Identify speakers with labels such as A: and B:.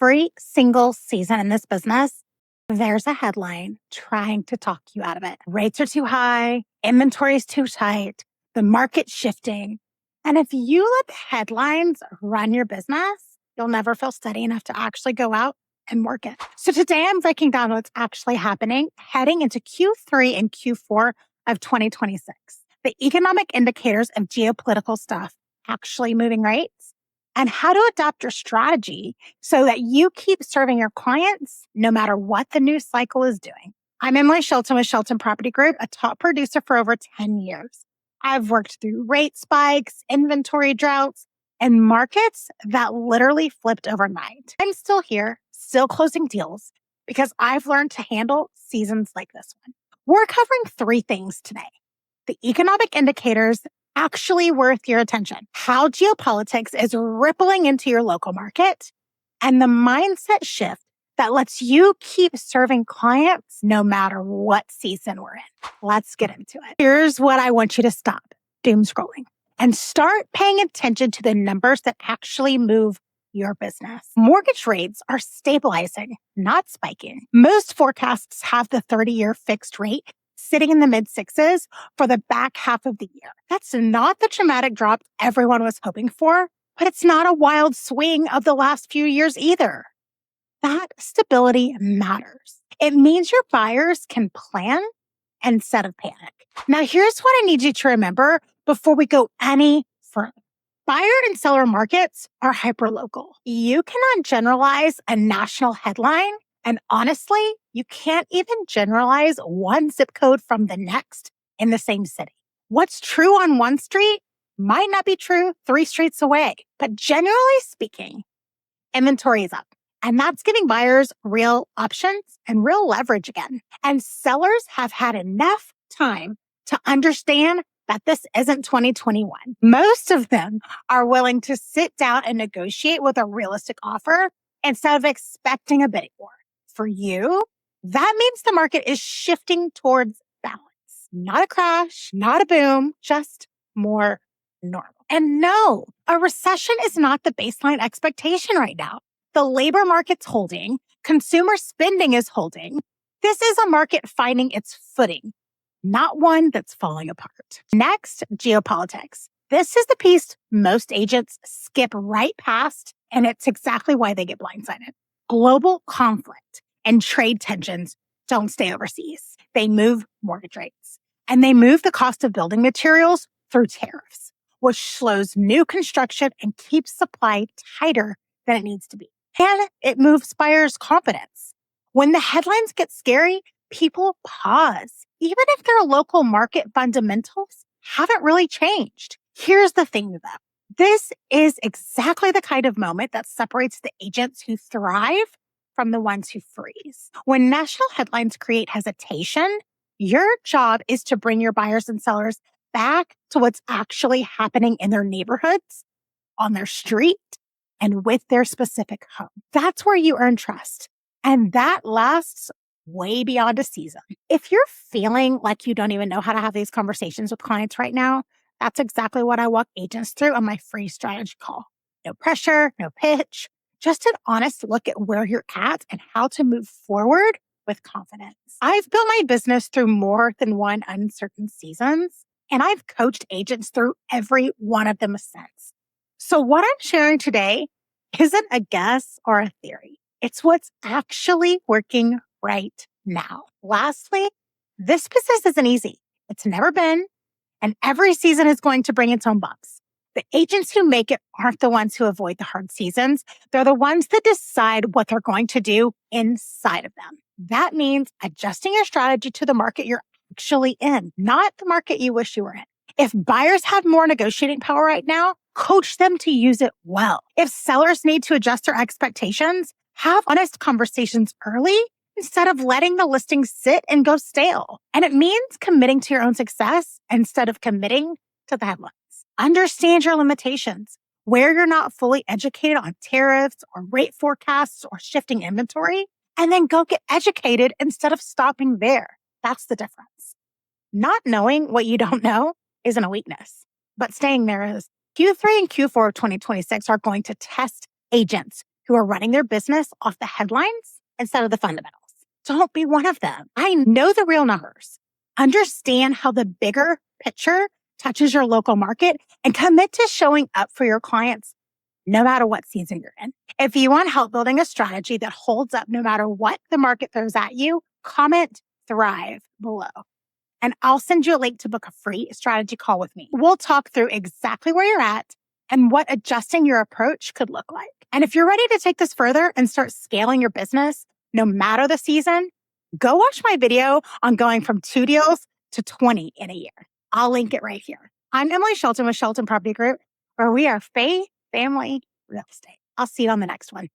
A: Every single season in this business, there's a headline trying to talk you out of it. Rates are too high, inventory is too tight, the market's shifting. And if you let the headlines run your business, you'll never feel steady enough to actually go out and work it. So today I'm breaking down what's actually happening heading into Q3 and Q4 of 2026. The economic indicators of geopolitical stuff actually moving rates and how to adapt your strategy so that you keep serving your clients no matter what the news cycle is doing. I'm Emily Shelton with Shelton Property Group, a top producer for over 10 years. I've worked through rate spikes, inventory droughts, and markets that literally flipped overnight. I'm still here, still closing deals because I've learned to handle seasons like this one. We're covering three things today. The economic indicators actually worth your attention, how geopolitics is rippling into your local market, and the mindset shift that lets you keep serving clients no matter what season we're in. Let's get into it. Here's what I want you to stop doom scrolling and start paying attention to the numbers that actually move your business. Mortgage rates are stabilizing, not spiking. Most forecasts have the 30-year fixed rate sitting in the mid-sixes for the back half of the year. That's not the dramatic drop everyone was hoping for, but it's not a wild swing of the last few years either. That stability matters. It means your buyers can plan instead of panic. Now, here's what I need you to remember before we go any further. Buyer and seller markets are hyperlocal. You cannot generalize a national headline, and honestly, you can't even generalize one zip code from the next in the same city. What's true on one street might not be true 3 streets away, but generally speaking, inventory is up. And that's giving buyers real options and real leverage again. And sellers have had enough time to understand that this isn't 2021. Most of them are willing to sit down and negotiate with a realistic offer instead of expecting a bidding war. For you, that means the market is shifting towards balance. Not a crash, not a boom, just more normal. And no, a recession is not the baseline expectation right now. The labor market's holding, consumer spending is holding. This is a market finding its footing, not one that's falling apart. Next, geopolitics. This is the piece most agents skip right past, and it's exactly why they get blindsided. Global conflict and trade tensions don't stay overseas. They move mortgage rates, and they move the cost of building materials through tariffs, which slows new construction and keeps supply tighter than it needs to be. And it moves buyers' confidence. When the headlines get scary, people pause, even if their local market fundamentals haven't really changed. Here's the thing though. This is exactly the kind of moment that separates the agents who thrive from the ones who freeze. When national headlines create hesitation, your job is to bring your buyers and sellers back to what's actually happening in their neighborhoods, on their street, and with their specific home. That's where you earn trust. And that lasts way beyond a season. If you're feeling like you don't even know how to have these conversations with clients right now, that's exactly what I walk agents through on my free strategy call. No pressure, no pitch, just an honest look at where you're at and how to move forward with confidence. I've built my business through more than one uncertain seasons, and I've coached agents through every one of them since. So what I'm sharing today isn't a guess or a theory. It's what's actually working right now. Lastly, this business isn't easy. It's never been, and every season is going to bring its own bumps. The agents who make it aren't the ones who avoid the hard seasons. They're the ones that decide what they're going to do inside of them. That means adjusting your strategy to the market you're actually in, not the market you wish you were in. If buyers have more negotiating power right now, coach them to use it well. If sellers need to adjust their expectations, have honest conversations early instead of letting the listing sit and go stale. And it means committing to your own success instead of committing to the headlines. Understand your limitations, where you're not fully educated on tariffs or rate forecasts or shifting inventory, and then go get educated instead of stopping there. That's the difference. Not knowing what you don't know isn't a weakness, but staying there is. Q3 and Q4 of 2026 are going to test agents who are running their business off the headlines instead of the fundamentals. Don't be one of them. I know the real numbers. Understand how the bigger picture touches your local market and commit to showing up for your clients no matter what season you're in. If you want help building a strategy that holds up no matter what the market throws at you, comment Thrive below. And I'll send you a link to book a free strategy call with me. We'll talk through exactly where you're at and what adjusting your approach could look like. And if you're ready to take this further and start scaling your business, no matter the season, go watch my video on going from 2 deals to 20 in a year. I'll link it right here. I'm Emily Shelton with Shelton Property Group, where we are faith, family, real estate. I'll see you on the next one.